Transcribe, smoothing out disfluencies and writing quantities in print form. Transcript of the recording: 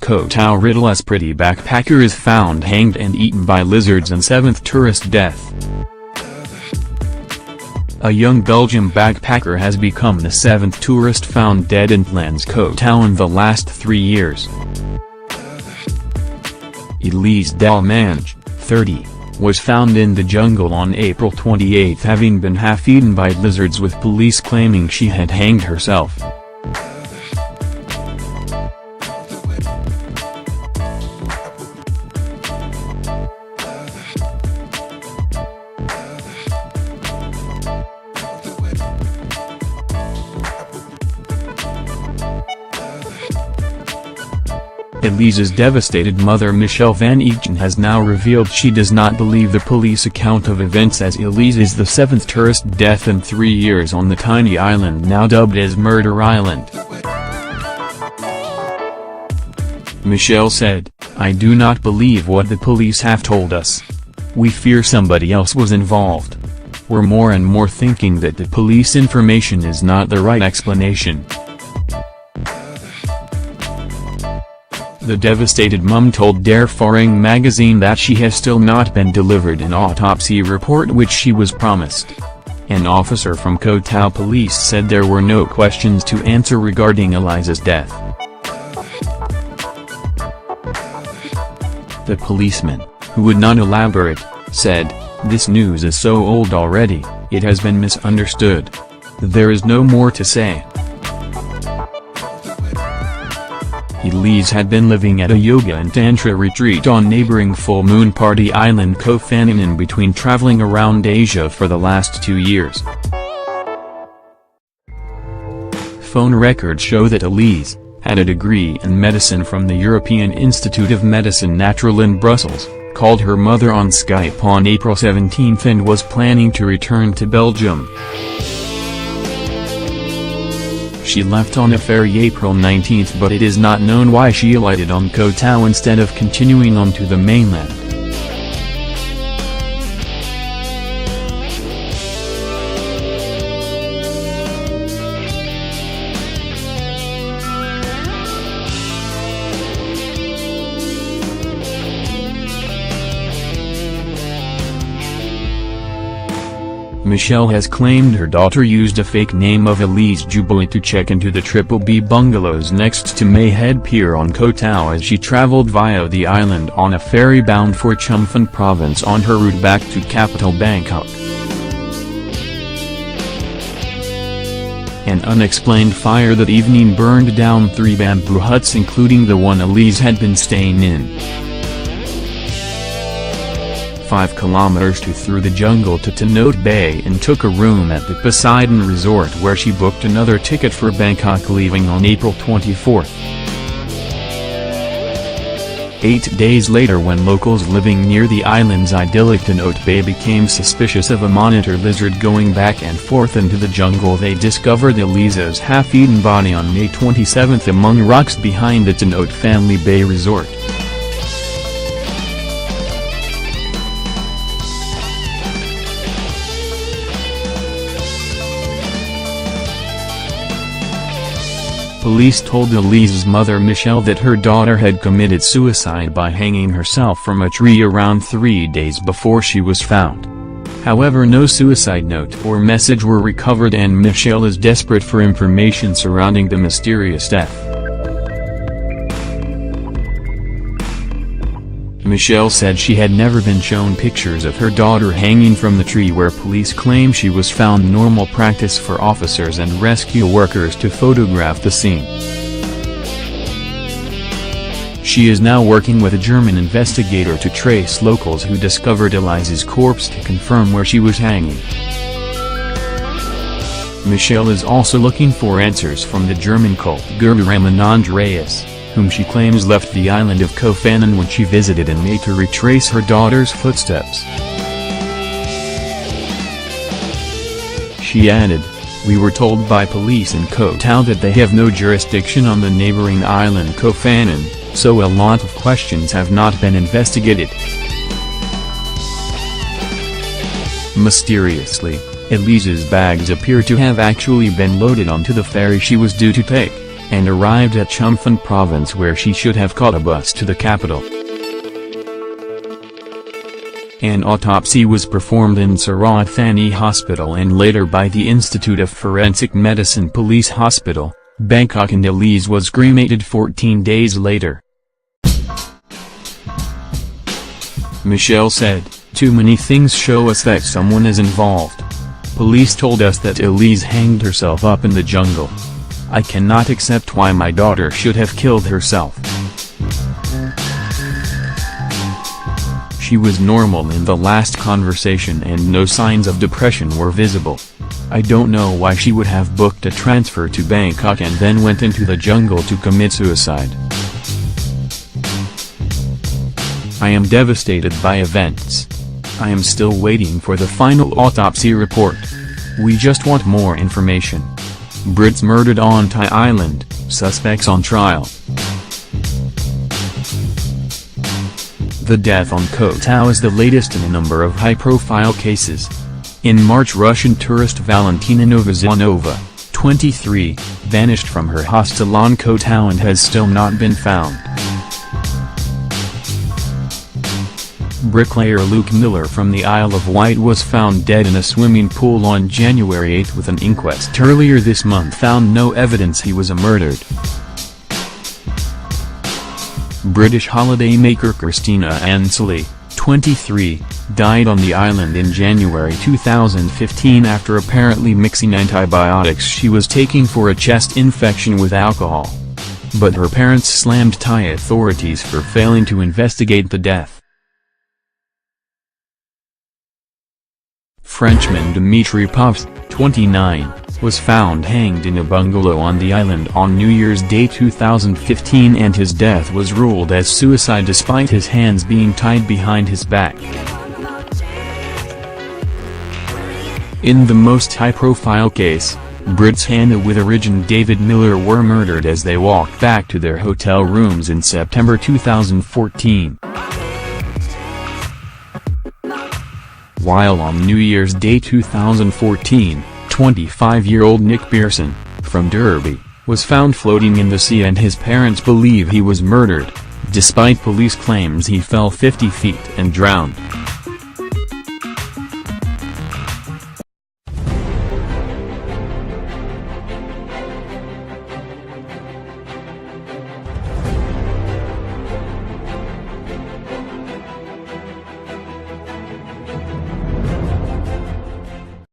Koh Tao riddle as pretty backpacker is found hanged and eaten by lizards and 7th tourist death. A young Belgian backpacker has become the 7th tourist found dead in France's Koh Tao in the last 3 years. Elise Dallemange, 30, was found in the jungle on April 28 having been half-eaten by lizards, with police claiming she had hanged herself. Elise's devastated mother Michelle Van Echten has now revealed she does not believe the police account of events, as Elise is the 7th tourist death in 3 years on the tiny island now dubbed as Murder Island. Michelle said, "I do not believe what the police have told us. We fear somebody else was involved. We're more and more thinking that the police information is not the right explanation." The devastated mum told Der Foreign magazine that she has still not been delivered an autopsy report which she was promised. An officer from Koh Tao police said there were no questions to answer regarding Elise's death. The policeman, who would not elaborate, said, "This news is so old already, it has been misunderstood. There is no more to say." Elise had been living at a yoga and tantra retreat on neighboring Full Moon Party Island Koh Phangan in between traveling around Asia for the last 2 years. Phone records show that Elise had a degree in medicine from the European Institute of Medicine Natural in Brussels, called her mother on Skype on April 17 and was planning to return to Belgium. She left on a ferry April 19, but it is not known why she alighted on Koh Tao instead of continuing on to the mainland. Michelle has claimed her daughter used a fake name of Elise Dallemange to check into the Triple B bungalows next to Mayhead Pier on Koh Tao as she traveled via the island on a ferry bound for Chumphon province on her route back to capital Bangkok. An unexplained fire that evening burned down 3 bamboo huts, including the one Elise had been staying in. 5 kilometers through the jungle to Tanote Bay, and took a room at the Poseidon Resort where she booked another ticket for Bangkok, leaving on April 24. 8 days later, when locals living near the island's idyllic Tanote Bay became suspicious of a monitor lizard going back and forth into the jungle, they discovered Elise's half-eaten body on May 27 among rocks behind the Tanote Family Bay Resort. Police told Elise's mother Michelle that her daughter had committed suicide by hanging herself from a tree around 3 days before she was found. However, no suicide note or message were recovered, and Michelle is desperate for information surrounding the mysterious death. Michelle said she had never been shown pictures of her daughter hanging from the tree, where police claim she was found normal practice for officers and rescue workers to photograph the scene. She is now working with a German investigator to trace locals who discovered Elise's corpse to confirm where she was hanging. Michelle is also looking for answers from the German cult guru Ramon Andreas, whom she claims left the island of Koh Phangan when she visited in May to retrace her daughter's footsteps. She added, "We were told by police in Koh Tao that they have no jurisdiction on the neighboring island Koh Phangan, so a lot of questions have not been investigated." Mysteriously, Elise's bags appear to have actually been loaded onto the ferry she was due to take, and arrived at Chumphan province where she should have caught a bus to the capital. An autopsy was performed in Sarat Thani Hospital and later by the Institute of Forensic Medicine Police Hospital, Bangkok, and Elise was cremated 14 days later. Michelle said, "Too many things show us that someone is involved. Police told us that Elise hanged herself up in the jungle. I cannot accept why my daughter should have killed herself. She was normal in the last conversation and no signs of depression were visible. I don't know why she would have booked a transfer to Bangkok and then went into the jungle to commit suicide. I am devastated by events. I am still waiting for the final autopsy report. We just want more information." Brits murdered on Thai Island, suspects on trial. The death on Koh Tao is the latest in a number of high-profile cases. In March, Russian tourist Valentina Novozhanova, 23, vanished from her hostel on Koh Tao and has still not been found. Bricklayer Luke Miller from the Isle of Wight was found dead in a swimming pool on January 8 with an inquest earlier this month found no evidence he was murdered. British holidaymaker Christina Ansley, 23, died on the island in January 2015 after apparently mixing antibiotics she was taking for a chest infection with alcohol. But her parents slammed Thai authorities for failing to investigate the death. Frenchman Dimitri Povs, 29, was found hanged in a bungalow on the island on New Year's Day 2015 and his death was ruled as suicide despite his hands being tied behind his back. In the most high-profile case, Brits Hannah Witheridge and David Miller were murdered as they walked back to their hotel rooms in September 2014. While on New Year's Day 2014, 25-year-old Nick Pearson, from Derby, was found floating in the sea and his parents believe he was murdered, despite police claims he fell 50 feet and drowned.